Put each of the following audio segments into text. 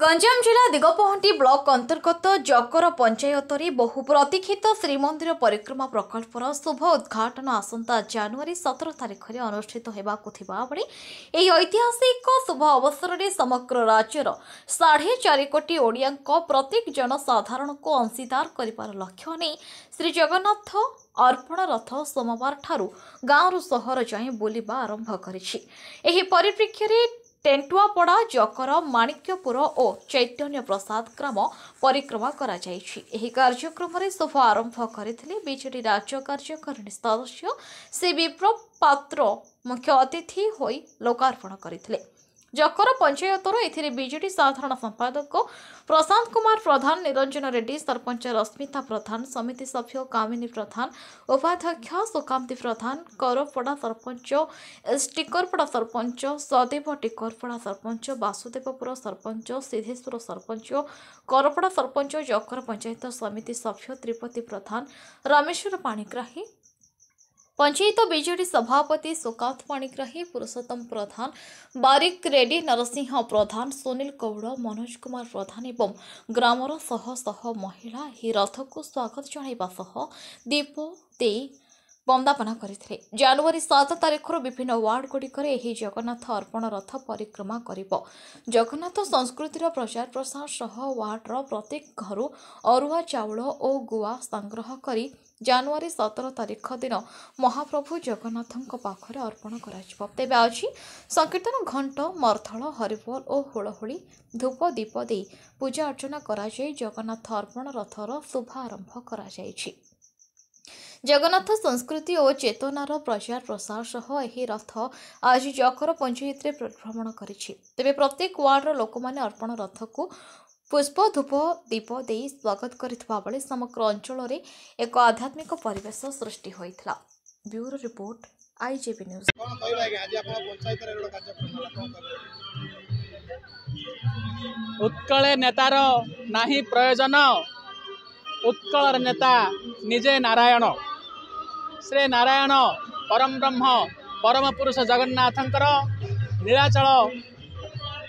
गंजाम जिला दिगपहंटी ब्लॉक अंतर्गत जकर पंचायत बहु प्रतीक्षित श्रीमंदिर परिक्रमा प्रकल्पर शुभ उद्घाटन आसंता जनवरी 17 तारिख में अनुष्ठित होगा ऐतिहासिक शुभ अवसर में समग्र राज्यर 4.5 कोटी ओडिया प्रत्येक जनसाधारण को अंशीदार कर लक्ष्य नहीं श्री जगन्नाथ अर्पण रथ सोमवार ठारू गाँव सहर जाए बुलवा आरंभ कर टेंटुआपड़ा जकर माणिक्यपुर और चैतन्य प्रसाद ग्राम परिक्रमा करा कार्यक्रम में शुभ आरंभ करते बीजेडी राज्य कार्यकारिणी सदस्य श्री विप्लव पात्र मुख्य अतिथि होई लोकार्पण करते जकर पंचायतर एथिरे बीजेडी साधारण संपादक प्रशांत कुमार प्रधान निरंजन रेड्डी सरपंच रश्मिता प्रधान समिति सभ्य कामिनी प्रधान उपाध्यक्ष सुकांति प्रधान करपड़ा सरपंच टिकरपड़ा सरपंच सदैव टिकरपड़ा सरपंच वासुदेवपुर सरपंच सिद्धेश्वर सरपंच करपड़ा सरपंच जकर पंचायत समिति सभ्य त्रिपति प्रधान रामेश्वर पाणिग्राही पंचायत बीजेडी सभापति सुकांत पाणिग्राही पुरुषोत्तम प्रधान बारिक रेड्डी नरसिंह प्रधान सुनील कौड़ मनोज कुमार प्रधान एवं ग्रामर शह शह महिला ही रथ को स्वागत जनाइबा दीप दे वंदापना करते जनवरी 7 तारिख विभिन्न वार्ड गुड़िक जगन्नाथ अर्पण रथ परिक्रमा करिब जगन्नाथ संस्कृतिर प्रचार प्रसार सह वार्डर प्रत्येक घर अरुआ चाउल और गुआ संग्रह करी जनवरी 17 तारिख दिन महाप्रभु जगन्नाथ पाखरे अर्पण कर तेज आज संकीर्तन घंट मर्थल हरिबोल और हुलहुली धूप दीप दे पूजा अर्चना करा जगन्नाथ अर्पण रथर शुभारंभ करा जगन्नाथ संस्कृति और चेतनार प्रचार प्रसार सह यह रथ आज जकर पंचायत में भ्रमण करे प्रत्येक वार्डर लोक मैंने अर्पण रथ को पुष्प धूप दीप दे स्वागत करथिबा बेले समग्र अंचल में एक आध्यात्मिक परिवेश सृष्टि होइथला। Bureau report IJP news. Utkal नेतार नाही प्रयोजन उत्कल नेता निजे नारायण श्री नारायण परम ब्रह्म परम पुरुष जगन्नाथंकर नीलाचल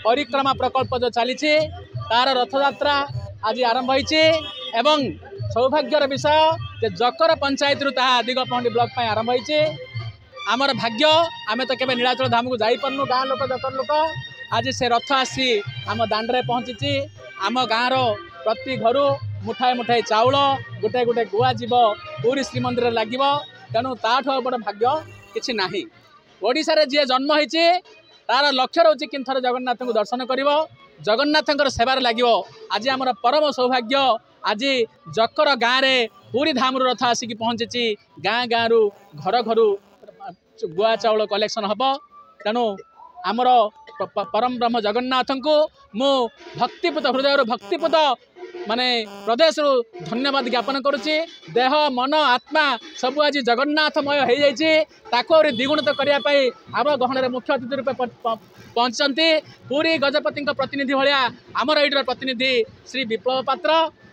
परिक्रमा प्रकल्प जो चली तार रथयात्रा आज आरंभ होइछि एवं सौभाग्यर विषय जे जकर पंचायत रु ताहा दिगपहंडी ब्लॉक पय आरंभ होइछि आमर भाग्य आमे तो केबे नीलाचल धाम को जाई परनु गाँ लोक जकर लोक आज से रथ आसी आम दांडरे पहुँची आम गाँव प्रति घर मुठाए मुठाए चाउल गोटे गोटे गुआ जीव पूरी श्रीमंदिर लगे तेणु ताठू बड़ भाग्य किछि नाही। ओडिशा रे जे जन्म होइछि तार लक्ष्य रोचे कि थर जगन्नाथ को दर्शन करिवो जगन्नाथ सेवार लगे आज आमर परम सौभाग्य आज जकर गाँव में पूरी धाम रथ आसिक पहुँची गाँ गाँव घर घर गुआ चाउल कलेक्शन हम तेणु आमर परम ब्रह्म जगन्नाथ को मु भक्तिपूत हृदय भक्तिपूत माने प्रदेश धन्यवाद ज्ञापन करुच्ची देह मन आत्मा सबू आज जगन्नाथमय हो जाइए द्विगुणित करने आम गहन मुख्य अतिथि रूप पहुँचती पूरी गजपति प्रतिनिधि भाया आमर एइटर प्रतिनिधि श्री विप्लव पात्र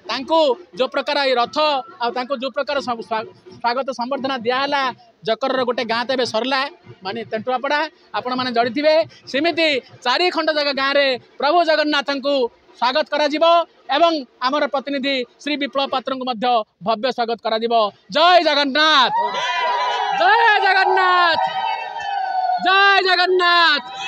तांको जो प्रकार रथ आंको जो प्रकार स्वागत संबर्धना दिहला जकर गोटे गाँ तो सरला माने तेंटुआपड़ा आपण मैंने जड़ी थे सेमती 4 खंड जगह गाँव में प्रभु जगन्नाथ को स्वागत करा जिवो एवं आमर प्रतिनिधि श्री विप्लव पात्र को मध्य भव्य स्वागत करा जिवो। जय जगन्नाथ जय जगन्नाथ जय जगन्नाथ।